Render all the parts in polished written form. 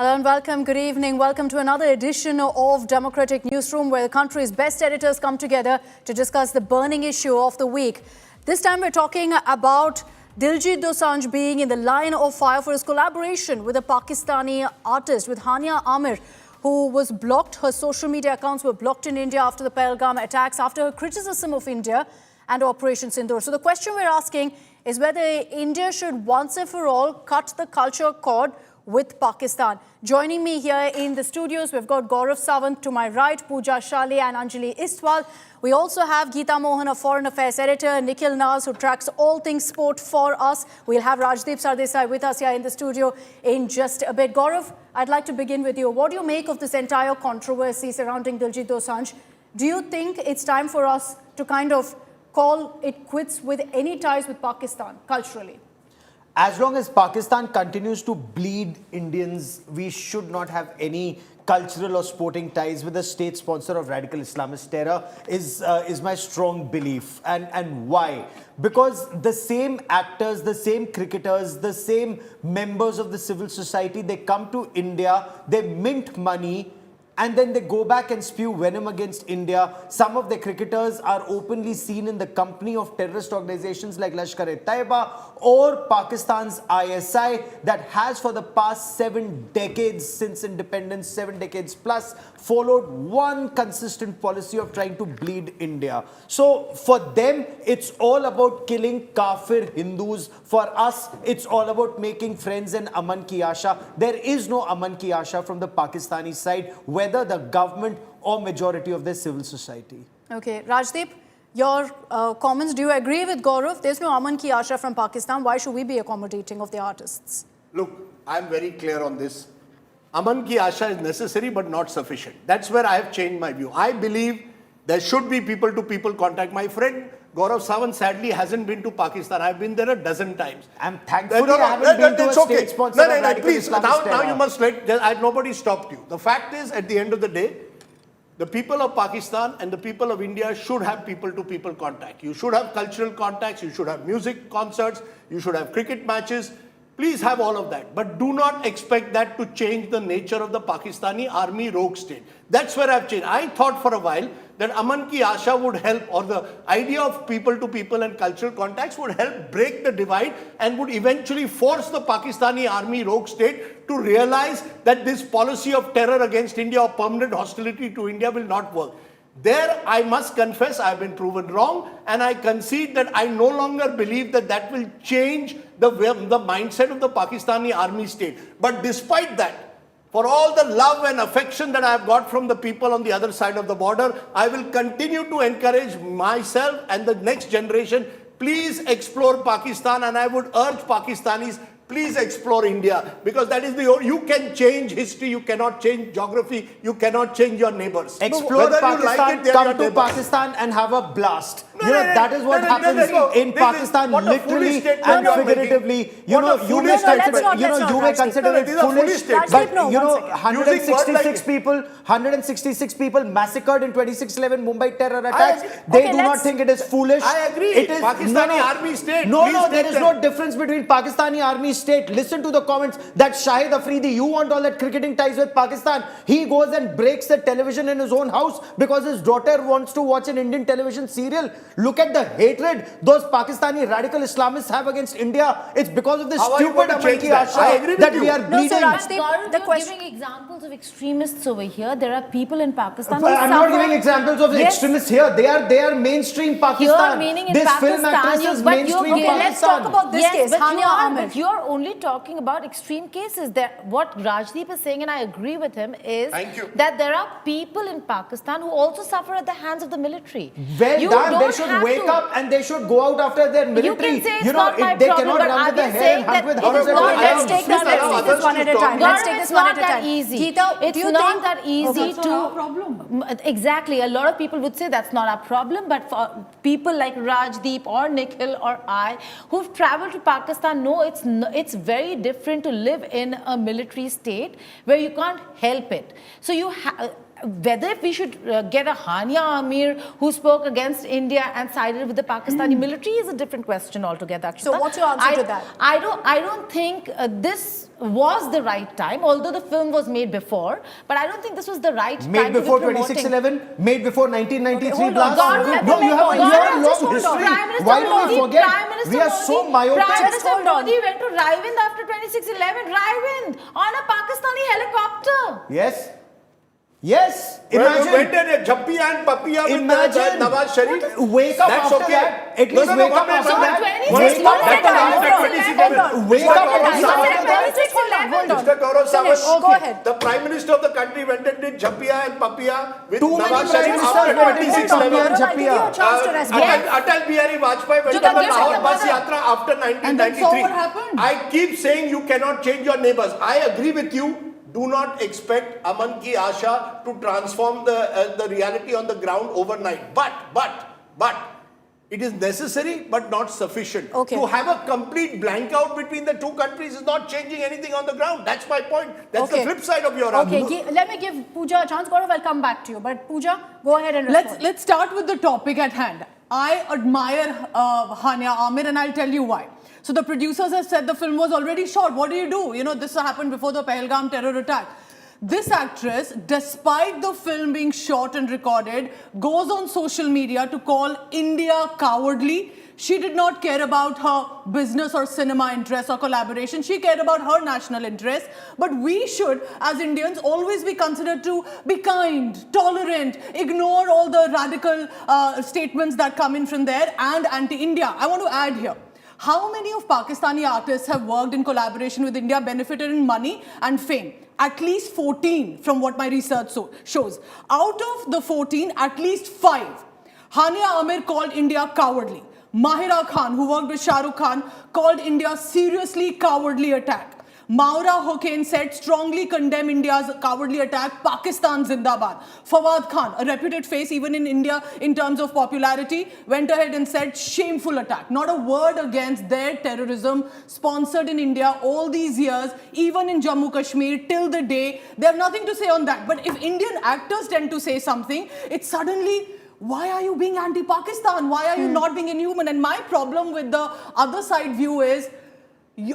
Hello and welcome. Good evening. Welcome to another edition of Democratic Newsroom, where the country's best editors come together to discuss the burning issue of the week. This time we're talking about Diljit Dosanjh being in the line of fire for his collaboration with a Pakistani artist, with Hania Amir, who was blocked. Her social media accounts were blocked in India after the Pahalgam attacks, after her criticism of India and Operation Sindoor. So the question we're asking is whether India should once and for all cut the culture cord with Pakistan. Joining me here in the studios, we've got Gaurav Sawant to my right, Pooja Shale and Anjali Istwal. We also have Geeta Mohan, a foreign affairs editor, Nikhil Naz, who tracks all things sport for us. We'll have Rajdeep Sardesai with us here in the studio in just a bit. Gaurav, I'd like to begin with you. What do you make of this entire controversy surrounding Diljit Dosanjh? Do you think it's time for us to kind of call it quits with any ties with Pakistan culturally? As long as Pakistan continues to bleed Indians, we should not have any cultural or sporting ties with a state sponsor of radical Islamist terror is my strong belief. And why? Because the same actors, the same cricketers, the same members of the civil society, they come to India, they mint money, and then they go back and spew venom against India. Some of the cricketers are openly seen in the company of terrorist organizations like Lashkar-e-Taiba or Pakistan's ISI that has for the past 7 decades since independence, 7 decades plus, followed one consistent policy of trying to bleed India. So for them, it's all about killing Kafir Hindus. For us, it's all about making friends and Aman Ki Asha. There is no Aman Ki Asha from the Pakistani side, whether the government or majority of the civil society. Okay, Rajdeep, your comments, do you agree with Gaurav? There's no Aman Ki Asha from Pakistan. Why should we be accommodating of the artists? Look, I'm very clear on this. Aman Ki Asha is necessary but not sufficient. That's where I have changed my view. I believe there should be people-to-people contact. My friend Gaurav Sawant sadly hasn't been to Pakistan. I've been there a dozen times. And thankfully I haven't been to a state sponsor of radical please, Islamist terror. now you must nobody stopped you. The fact is, at the end of the day, the people of Pakistan and the people of India should have people-to-people contact. You should have cultural contacts, you should have music concerts, you should have cricket matches. Please have all of that. But do not expect that to change the nature of the Pakistani army rogue state. That's where I've changed. I thought for a while that Aman Ki Asha would help, or the idea of people-to-people and cultural contacts would help break the divide and would eventually force the Pakistani army rogue state to realize that this policy of terror against India or permanent hostility to India will not work. There, I must confess, I've been proven wrong, and I concede that I no longer believe that that will change the mindset of the Pakistani army state. But despite that, for all the love and affection that I have got from the people on the other side of the border, I will continue to encourage myself and the next generation, please explore Pakistan, and I would urge Pakistanis, please explore India, because that is you can change history, you cannot change geography, you cannot change your neighbors. Explore Pakistan, come to Pakistan and have a blast. That is what happens in Pakistan, literally and figuratively. You may consider it foolish, but 166 people massacred in 26/11 Mumbai terror attacks. They do not think it is foolish. I agree. It is Pakistani army state. No, there is no difference between Pakistani army state. Listen to the comments that Shahid Afridi, you want all that cricketing ties with Pakistan. He goes and breaks the television in his own house because his daughter wants to watch an Indian television serial. Look at the hatred those Pakistani radical Islamists have against India. It's because of this stupid Aman Ki Asha that we are bleeding. You're giving examples of extremists over here. There are people in Pakistan. I'm not giving examples of extremists here. They are mainstream Pakistan. You're meaning in this Pakistan, film actress is mainstream Pakistan. Let's talk about this case, Hania Amir. But you're only talking about extreme cases. What Rajdeep is saying, and I agree with him, is that there are people in Pakistan who also suffer at the hands of the military. Well done. They should wake up and they should go out after their military. You can say it's not my problem, cannot run with the hair and hunt with horses. Let's take this one at a time. Let's take this one at a time. It's not that easy to... Exactly. A lot of people would say that's not our problem, but for people like Rajdeep or Nikhil or I who've traveled to Pakistan know it's very different to live in a military state where you can't help it. So whether we should get a Hania Amir who spoke against India and sided with the Pakistani military is a different question altogether. So what's your answer to that? I don't think this was the right time, although the film was made before, but I don't think this was the right time Made before to be promoting. 26/11? Made before 1993 Okay, hold on. blast? God, let No, me you have a make one. year-long Just hold on. history. Why do we forget? We are so myopic. Prime Just Minister hold on. Modi went to Rawalpindi after 26/11, Rawalpindi, on a Pakistani helicopter. Yes. Yes. Well, you Imagine. went in a Jhampiya and Papiya with Imagine. Nawaz Sharif. Wake up That's after okay. that. At least wake up after that. Wake up after that. Wake up after that. Mr. Gaurav Finish. Sawant, Go ahead. the Prime Minister of the country went and did Jhampiya and Papiya with Too many Nawaz Prime Sharif Ministers after went and did 26/11. Jhampiya. I'll give you a chance to respond. Atal Bihari Vajpayee went You can on the give Lahore it bus another. yatra after And then so 1993. what happened? I keep saying you cannot change your neighbors. I agree with you. Do not expect Aman ki Asha to transform the reality on the ground overnight. But it is necessary but not sufficient. Okay. To have a complete blank out between the two countries is not changing anything on the ground. That's my point. That's the flip side of your Okay, argument. let me give Pooja a chance. Gaurav, I'll come back to you. But Pooja, go ahead and respond. Let's start with the topic at hand. I admire Hania Amir, and I'll tell you why. So the producers have said the film was already shot. What do? You know, this happened before the Pahalgam terror attack. This actress, despite the film being shot and recorded, goes on social media to call India cowardly. She did not care about her business or cinema interests or collaboration. She cared about her national interests. But we should, as Indians, always be considered to be kind, tolerant, ignore all the radical statements that come in from there and anti-India. I want to add here. How many of Pakistani artists have worked in collaboration with India, benefited in money and fame? At least 14 from what my research shows. Out of the 14, at least 5. Hania Amir called India cowardly. Mahira Khan, who worked with Shah Rukh Khan, called India seriously cowardly attack. Maura Hossain said strongly condemn India's cowardly attack, Pakistan Zindabad. Fawad Khan, a reputed face even in India in terms of popularity, went ahead and said shameful attack. Not a word against their terrorism sponsored in India all these years, even in Jammu Kashmir till the day. They have nothing to say on that. But if Indian actors tend to say something, it's suddenly, why are you being anti-Pakistan? Why are you not being inhuman? And my problem with the other side view is,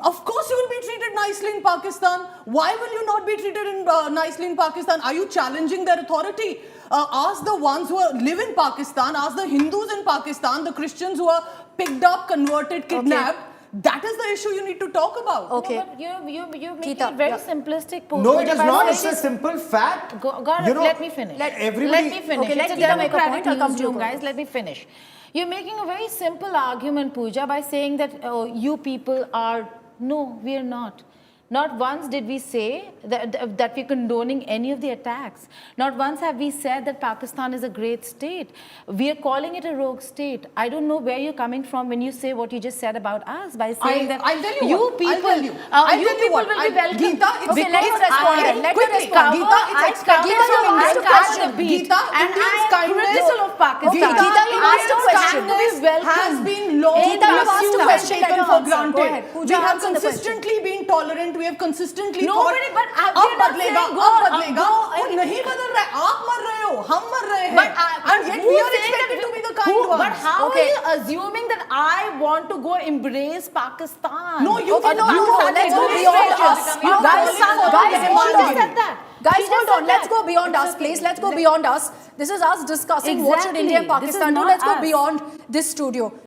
of course you will be treated nicely in Pakistan. Why will you not be treated nicely in Pakistan? Are you challenging their authority? Ask the ones who live in Pakistan, ask the Hindus in Pakistan, the Christians who are picked up, converted, kidnapped. That is the issue you need to talk about. Okay. No, but you're making Geeta, it very yeah. simplistic. No, it is by not. saying It's a simple fact. Gaurav, You know, let me finish. everybody- Let me finish. Okay, let It's a Geeta make a democratic point. I'll come to you, newsroom, Gaurav. guys. Let me finish. You're making a very simple argument, Pooja, by saying that you people are... No, we are not. Not once did we say that we're condoning any of the attacks. Not once have we said that Pakistan is a great state. We are calling it a rogue state. I don't know where you're coming from when you say what you just said about us by saying that I'll tell you you what. people, I'll tell you. will be welcome. Geeta, it's Okay, let her respond then. Let her quickly, respond. Geeta, it's expected Geeta, from you Indians asked to a question. cover the beat. Geeta, and I Indians' am kindness- critical of Pakistan. Okay, Geeta, you asked a question. Has been long Geeta, you asked a past question. Let taken her for answer. Go granted. ahead. Pooja, We have answer the question. consistently been tolerant. We have consistently Nobody, but अब we are not बदलेगा, saying अब go, बदलेगा, go, वो नहीं बदल रहा है, आप मर रहे हो, हम मर रहे हैं, But and yet we are expected to be the kind ones. But how Okay. are you assuming that I want to go embrace Pakistan? No, you Okay, did no, not. no, let's go beyond us. You Guys, hold on. said that. Guys, She just hold said on. Let's that. go beyond us, please. Let's go beyond us. This is us discussing what should Exactly. India and This is Pakistan do. not Let's go us. beyond this studio.